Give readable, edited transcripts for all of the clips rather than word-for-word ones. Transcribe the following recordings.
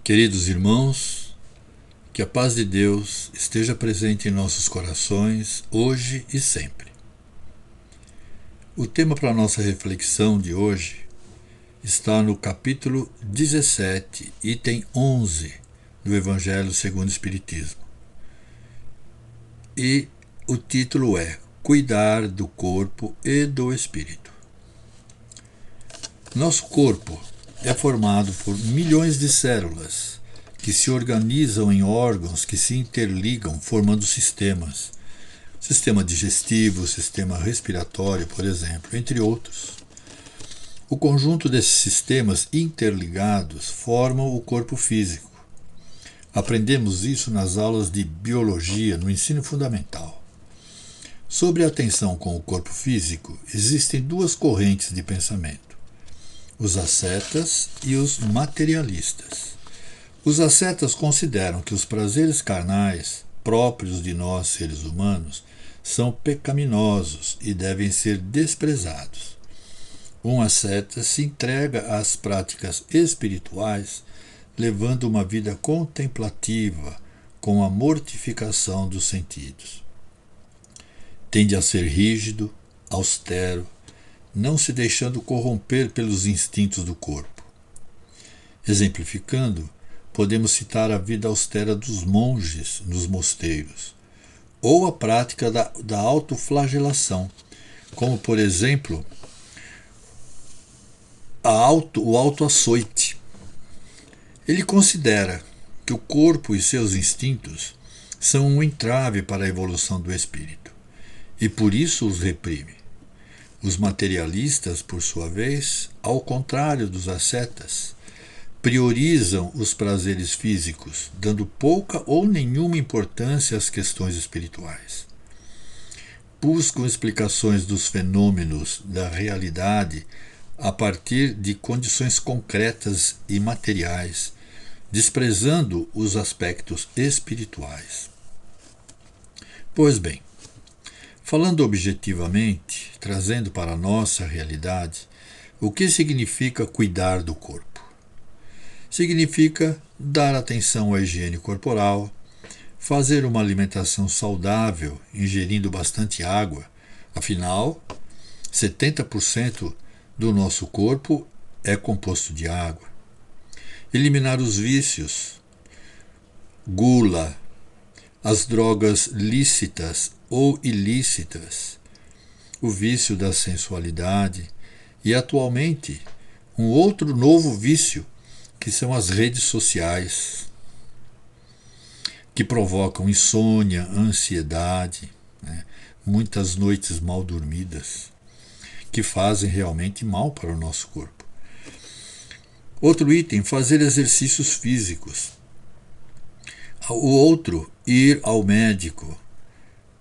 Queridos irmãos, que a paz de Deus esteja presente em nossos corações, hoje e sempre. O tema para a nossa reflexão de hoje está no capítulo 17, item 11 do Evangelho segundo o Espiritismo. E o título é Cuidar do Corpo e do Espírito. Nosso corpo é formado por milhões de células que se organizam em órgãos que se interligam formando sistemas. Sistema digestivo, sistema respiratório, por exemplo, entre outros. O conjunto desses sistemas interligados formam o corpo físico. Aprendemos isso nas aulas de biologia no ensino fundamental. Sobre a atenção com o corpo físico, existem duas correntes de pensamento: os ascetas e os materialistas. Os ascetas consideram que os prazeres carnais, próprios de nós seres humanos, são pecaminosos e devem ser desprezados. Um asceta se entrega às práticas espirituais, levando uma vida contemplativa, com a mortificação dos sentidos. Tende a ser rígido, austero, não se deixando corromper pelos instintos do corpo. Exemplificando, podemos citar a vida austera dos monges nos mosteiros, ou a prática da autoflagelação, como, por exemplo, o autoaçoite. Ele considera que o corpo e seus instintos são um entrave para a evolução do espírito, e por isso os reprime. Os materialistas, por sua vez, ao contrário dos ascetas, priorizam os prazeres físicos, dando pouca ou nenhuma importância às questões espirituais. Buscam explicações dos fenômenos da realidade a partir de condições concretas e materiais, desprezando os aspectos espirituais. Pois bem, falando objetivamente, trazendo para a nossa realidade, o que significa cuidar do corpo? Significa dar atenção à higiene corporal, fazer uma alimentação saudável, ingerindo bastante água. Afinal, 70% do nosso corpo é composto de água. Eliminar os vícios, gula, as drogas lícitas ou ilícitas, o vício da sensualidade e, atualmente, um outro novo vício, que são as redes sociais, que provocam insônia, ansiedade, muitas noites mal dormidas, que fazem realmente mal para o nosso corpo. Outro item, fazer exercícios físicos. O outro, ir ao médico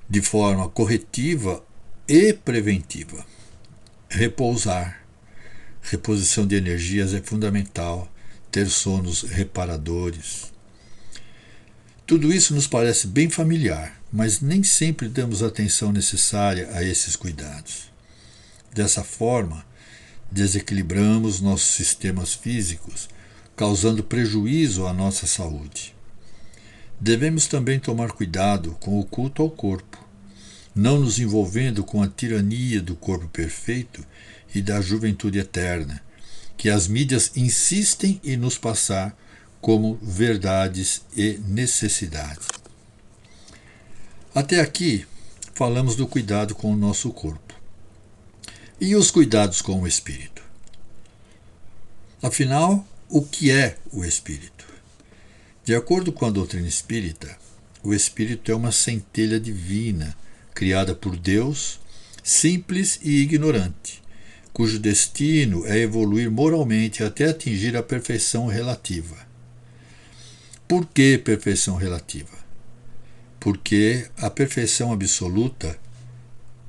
de forma corretiva e preventiva. Repousar. Reposição de energias é fundamental. Ter sonos reparadores. Tudo isso nos parece bem familiar, mas nem sempre damos a atenção necessária a esses cuidados. Dessa forma, desequilibramos nossos sistemas físicos, causando prejuízo à nossa saúde. Devemos também tomar cuidado com o culto ao corpo, não nos envolvendo com a tirania do corpo perfeito e da juventude eterna, que as mídias insistem em nos passar como verdades e necessidades. Até aqui, falamos do cuidado com o nosso corpo. E os cuidados com o espírito? Afinal, o que é o espírito? De acordo com a doutrina espírita, o espírito é uma centelha divina, criada por Deus, simples e ignorante, cujo destino é evoluir moralmente até atingir a perfeição relativa. Por que perfeição relativa? Porque a perfeição absoluta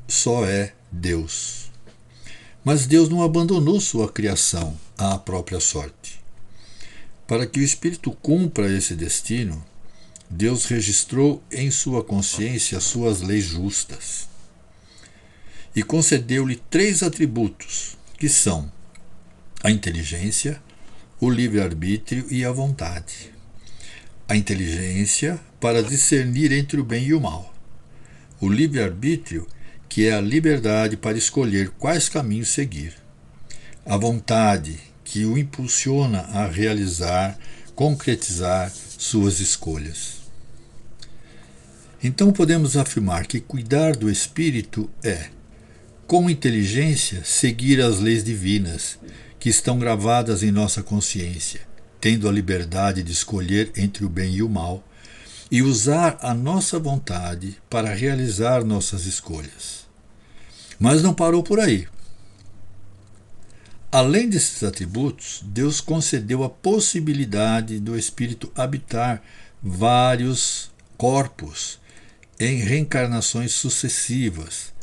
só é Deus. Mas Deus não abandonou sua criação à própria sorte. Para que o espírito cumpra esse destino, Deus registrou em sua consciência suas leis justas e concedeu-lhe 3 atributos, que são a inteligência, o livre-arbítrio e a vontade. A inteligência para discernir entre o bem e o mal. O livre-arbítrio, que é a liberdade para escolher quais caminhos seguir. A vontade, que o impulsiona a realizar, concretizar suas escolhas. Então podemos afirmar que cuidar do espírito é, com inteligência, seguir as leis divinas que estão gravadas em nossa consciência, tendo a liberdade de escolher entre o bem e o mal, e usar a nossa vontade para realizar nossas escolhas. Mas não parou por aí. Além desses atributos, Deus concedeu a possibilidade do espírito habitar vários corpos em reencarnações sucessivas,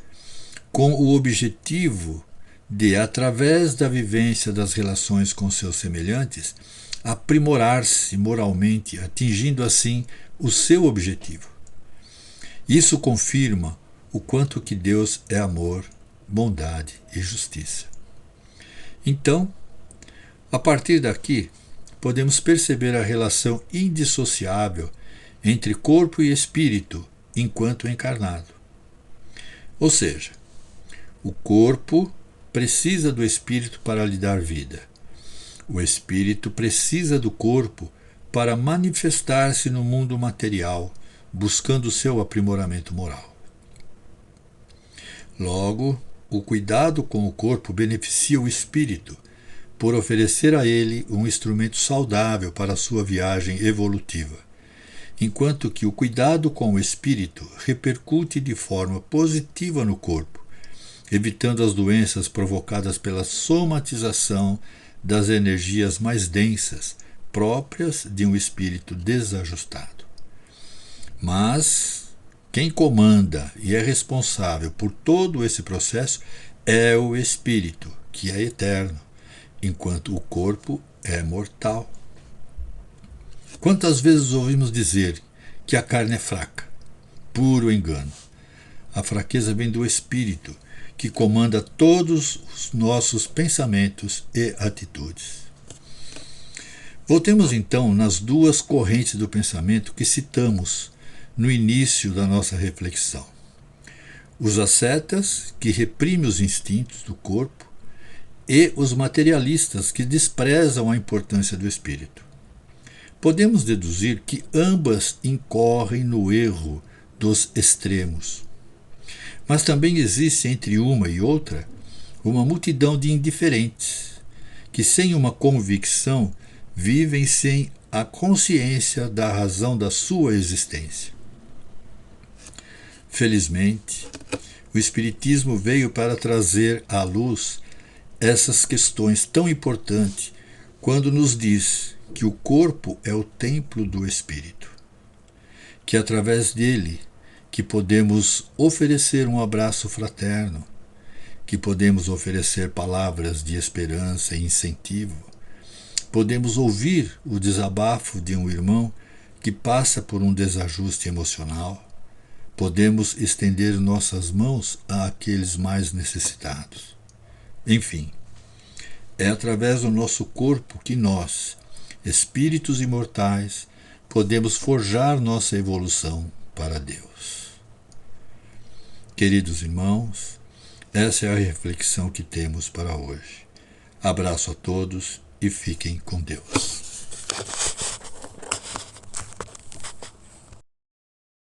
com o objetivo de, através da vivência das relações com seus semelhantes, aprimorar-se moralmente, atingindo assim o seu objetivo. Isso confirma o quanto que Deus é amor, bondade e justiça. Então, a partir daqui, podemos perceber a relação indissociável entre corpo e espírito enquanto encarnado. Ou seja, o corpo precisa do espírito para lhe dar vida. O espírito precisa do corpo para manifestar-se no mundo material, buscando seu aprimoramento moral. Logo, o cuidado com o corpo beneficia o espírito, por oferecer a ele um instrumento saudável para a sua viagem evolutiva, enquanto que o cuidado com o espírito repercute de forma positiva no corpo, evitando as doenças provocadas pela somatização das energias mais densas, próprias de um espírito desajustado. Mas quem comanda e é responsável por todo esse processo é o espírito, que é eterno, enquanto o corpo é mortal. Quantas vezes ouvimos dizer que a carne é fraca? Puro engano. A fraqueza vem do espírito, que comanda todos os nossos pensamentos e atitudes. Voltemos então nas duas correntes do pensamento que citamos no início da nossa reflexão. Os ascetas, que reprimem os instintos do corpo, e os materialistas, que desprezam a importância do espírito. Podemos deduzir que ambas incorrem no erro dos extremos. Mas também existe entre uma e outra uma multidão de indiferentes, que sem uma convicção vivem sem a consciência da razão da sua existência. Felizmente, o Espiritismo veio para trazer à luz essas questões tão importantes quando nos diz que o corpo é o templo do Espírito, que através dele que podemos oferecer um abraço fraterno, que podemos oferecer palavras de esperança e incentivo, podemos ouvir o desabafo de um irmão que passa por um desajuste emocional, podemos estender nossas mãos àqueles mais necessitados. Enfim, é através do nosso corpo que nós, espíritos imortais, podemos forjar nossa evolução para Deus. Queridos irmãos, essa é a reflexão que temos para hoje. Abraço a todos e fiquem com Deus.